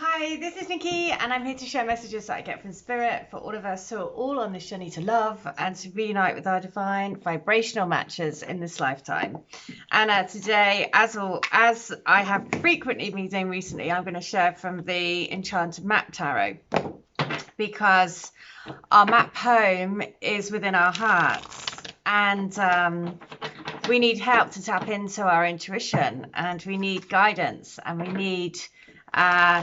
Hi, this is Nikki, and I'm here to share messages that I get from Spirit for all of us who are all on this journey to love and to reunite with our divine vibrational matches in this lifetime. And today, as I have frequently been doing recently, I'm going to share from the Enchanted Map Tarot, because our map home is within our hearts, and we need help to tap into our intuition, and we need guidance, and we need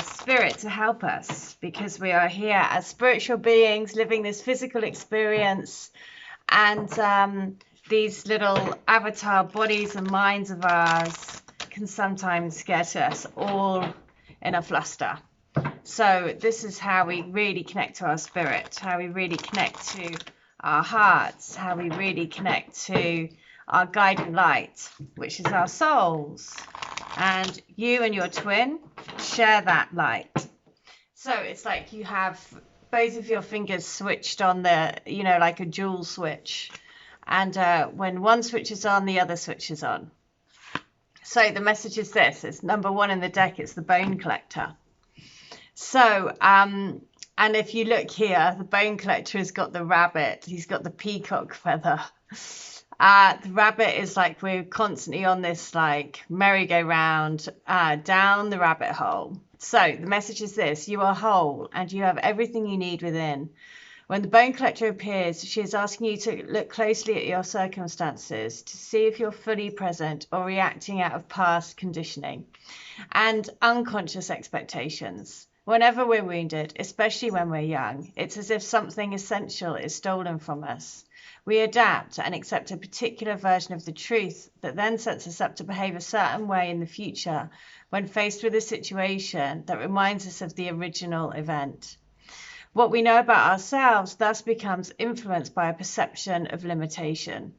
Spirit to help us, because we are here as spiritual beings living this physical experience, and these little avatar bodies and minds of ours can sometimes get us all in a fluster. So this is how we really connect to our spirit, how we really connect to our hearts, how we really connect to our guiding light, which is our souls. And you and your twin share that light. So it's like you have both of your fingers switched on the, like a dual switch. And when one switches on, the other switches on. So the message is this. It's number one in the deck. It's the Bone Collector. So, and if you look here, the Bone Collector has got the rabbit. He's got the peacock feather. The rabbit is like we're constantly on this like merry-go-round down the rabbit hole. So the message is this: you are whole and you have everything you need within. When the Bone Collector appears, she is asking you to look closely at your circumstances to see if you're fully present or reacting out of past conditioning and unconscious expectations. Whenever we're wounded, especially when we're young, it's as if something essential is stolen from us. We adapt and accept a particular version of the truth that then sets us up to behave a certain way in the future when faced with a situation that reminds us of the original event. What we know about ourselves thus becomes influenced by a perception of limitation.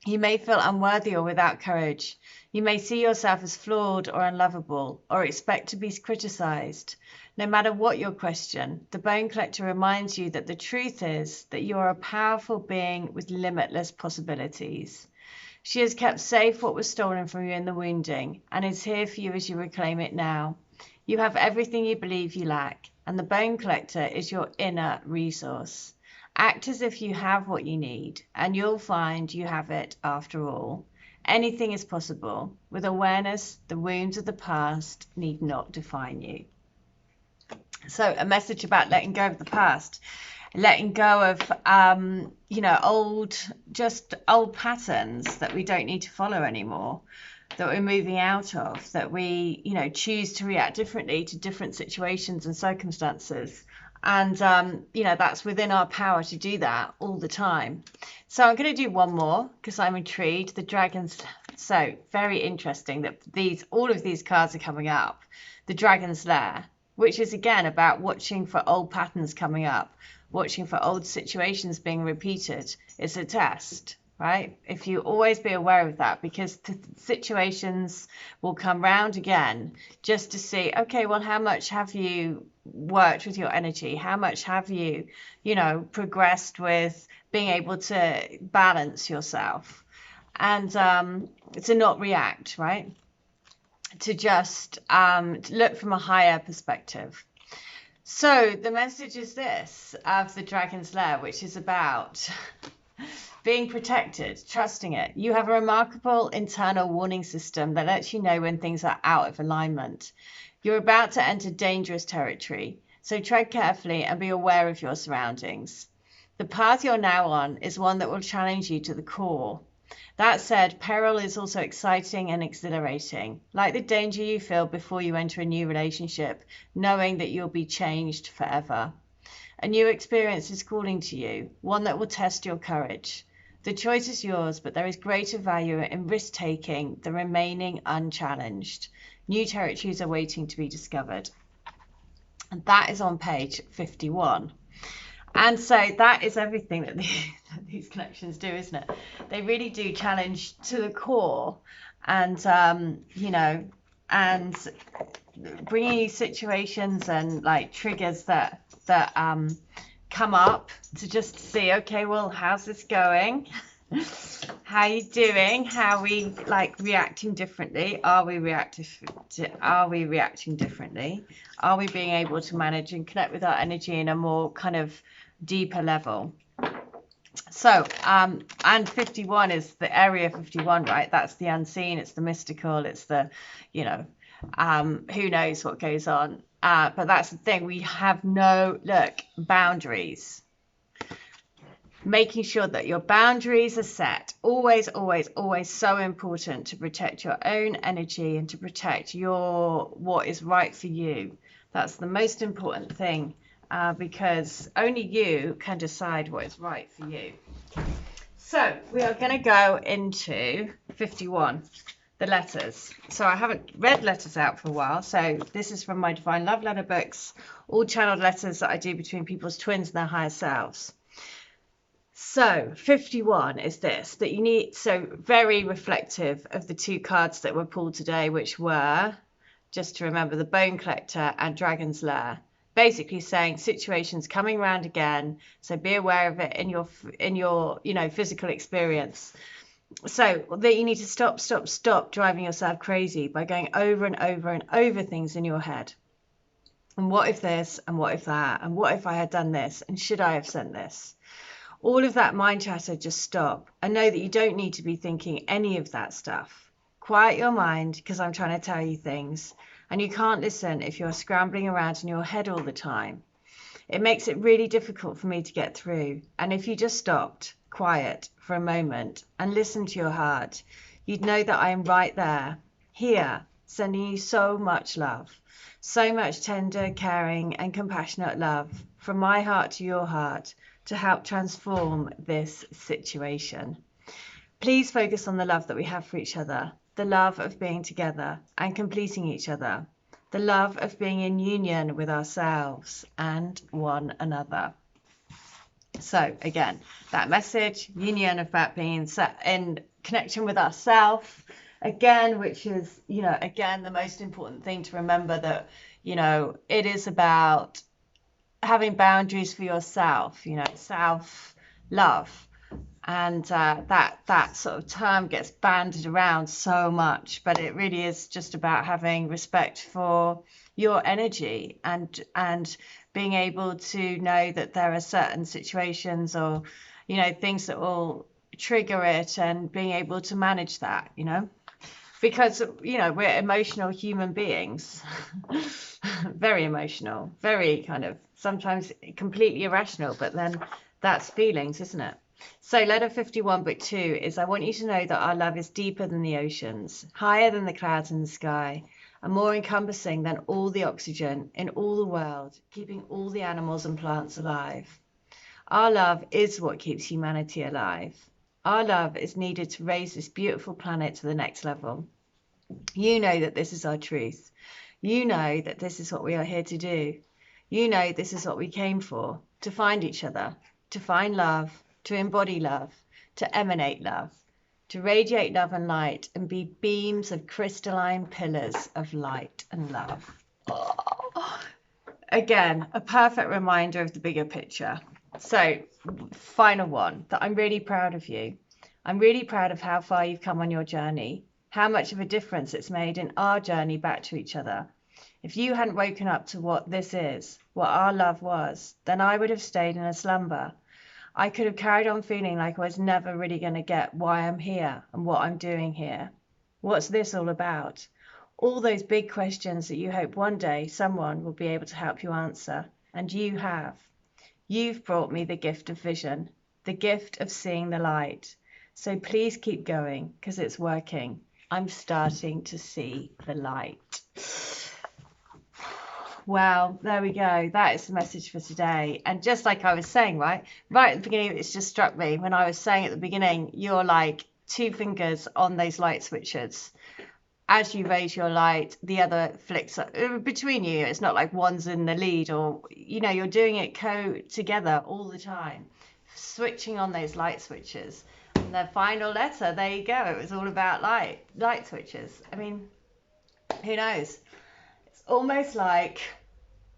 You may feel unworthy or without courage. You may see yourself as flawed or unlovable, or expect to be criticized. No matter what your question, the Bone Collector reminds you that the truth is that you are a powerful being with limitless possibilities. She has kept safe what was stolen from you in the wounding, and is here for you as you reclaim it now. You have everything you believe you lack, and the Bone Collector is your inner resource. Act as if you have what you need, and you'll find you have it after all. Anything is possible. With awareness, the wounds of the past need not define you. So a message about letting go of the past, letting go of, old patterns that we don't need to follow anymore, that we're moving out of, that we, choose to react differently to different situations and circumstances. And, that's within our power to do that all the time. So I'm going to do one more because I'm intrigued. The Dragons. So very interesting that all of these cards are coming up. The Dragon's Lair, which is again about watching for old patterns coming up, watching for old situations being repeated. It's a test, right? If you always be aware of that, because the situations will come round again just to see, okay, well, how much have you worked with your energy? How much have you, progressed with being able to balance yourself? And to not react, right? To just look from a higher perspective. So the message is this of the Dragon's Lair, which is about being protected, trusting it. You have a remarkable internal warning system that lets you know when things are out of alignment. You're about to enter dangerous territory, so tread carefully and be aware of your surroundings. The path you're now on is one that will challenge you to the core. That said, peril is also exciting and exhilarating, like the danger you feel before you enter a new relationship, knowing that you'll be changed forever. A new experience is calling to you, one that will test your courage. The choice is yours, but there is greater value in risk-taking than remaining unchallenged. New territories are waiting to be discovered. And that is on page 51. And so that is everything that these connections do, isn't it? They really do challenge to the core, and and bringing you situations and like triggers that come up to just see, okay, well, how's this going? How you doing? How are we like reacting differently? Are we reacting differently? Are we being able to manage and connect with our energy in a more kind of deeper level? So, and 51 is the area 51, right? That's the unseen, it's the mystical, it's the, you know, who knows what goes on. But that's the thing, we have no, boundaries. Making sure that your boundaries are set, always, always, always so important to protect your own energy and to protect what is right for you. That's the most important thing, because only you can decide what is right for you. So we are going to go into 51, the letters. So I haven't read letters out for a while. So this is from my Divine Love Letter books, all channeled letters that I do between people's twins and their higher selves. So 51 is this, that you need, so very reflective of the two cards that were pulled today, which were, just to remember, the Bone Collector and Dragon's Lair. Basically saying situations coming around again, so be aware of it in your physical experience. So that you need to stop driving yourself crazy by going over and over and over things in your head. And what if this, and what if that, and what if I had done this, and should I have sent this? All of that mind chatter, just stop. And know that you don't need to be thinking any of that stuff. Quiet your mind, because I'm trying to tell you things. And you can't listen if you're scrambling around in your head all the time. It makes it really difficult for me to get through. And if you just stopped, quiet for a moment, and listened to your heart, you'd know that I am right there, here, sending you so much love. So much tender, caring, and compassionate love from my heart to your heart, to help transform this situation. Please focus on the love that we have for each other, the love of being together and completing each other, the love of being in union with ourselves and one another. So again, that message, union, of that being in connection with ourselves, again, which is, again, the most important thing to remember, that, it is about having boundaries for yourself, self-love. And that sort of term gets bandied around so much, but it really is just about having respect for your energy and being able to know that there are certain situations or, things that will trigger it, and being able to manage that, because, we're emotional human beings, very emotional, very kind of sometimes completely irrational, but then that's feelings, isn't it? So letter 51, book 2 is, I want you to know that our love is deeper than the oceans, higher than the clouds in the sky, and more encompassing than all the oxygen in all the world, keeping all the animals and plants alive. Our love is what keeps humanity alive. Our love is needed to raise this beautiful planet to the next level. You know that this is our truth. You know that this is what we are here to do. You know this is what we came for, to find each other, to find love, to embody love, to emanate love, to radiate love and light, and be beams of crystalline pillars of light and love. Oh. Again, a perfect reminder of the bigger picture. So, final one, that I'm really proud of you. I'm really proud of how far you've come on your journey, how much of a difference it's made in our journey back to each other. If you hadn't woken up to what this is, what our love was, then I would have stayed in a slumber. I could have carried on feeling like I was never really going to get why I'm here and what I'm doing here. What's this all about? All those big questions that you hope one day someone will be able to help you answer. And you have. You've brought me the gift of vision, the gift of seeing the light. So please keep going, because it's working. I'm starting to see the light. Well, there we go. That is the message for today. And just like I was saying, right at the beginning, it's just struck me when I was saying at the beginning, you're like 2 fingers on those light switches. As you raise your light, the other flicks up between you. It's not like one's in the lead, or, you're doing it together all the time, switching on those light switches. And the final letter, there you go. It was all about light switches. I mean, who knows? It's almost like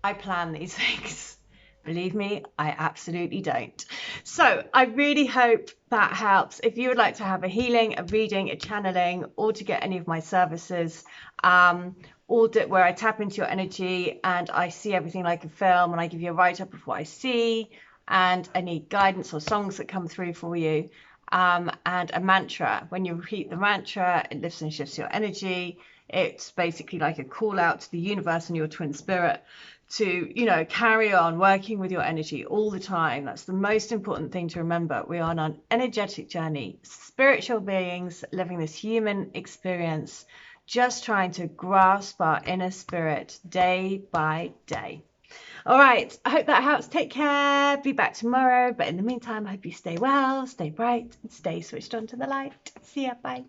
I plan these things. Believe me, I absolutely don't. So I really hope that helps. If you would like to have a healing, a reading, a channeling, or to get any of my services, audit where I tap into your energy and I see everything like a film and I give you a write-up of what I see and any guidance or songs that come through for you, and a mantra. When you repeat the mantra, it lifts and shifts your energy. It's basically like a call out to the universe and your twin spirit to, you know, carry on working with your energy all the time. That's the most important thing to remember. We are on an energetic journey, spiritual beings living this human experience, just trying to grasp our inner spirit day by day. All right, I hope that helps. Take care. Be back tomorrow. But in the meantime, I hope you stay well, stay bright, and stay switched on to the light. See ya. Bye.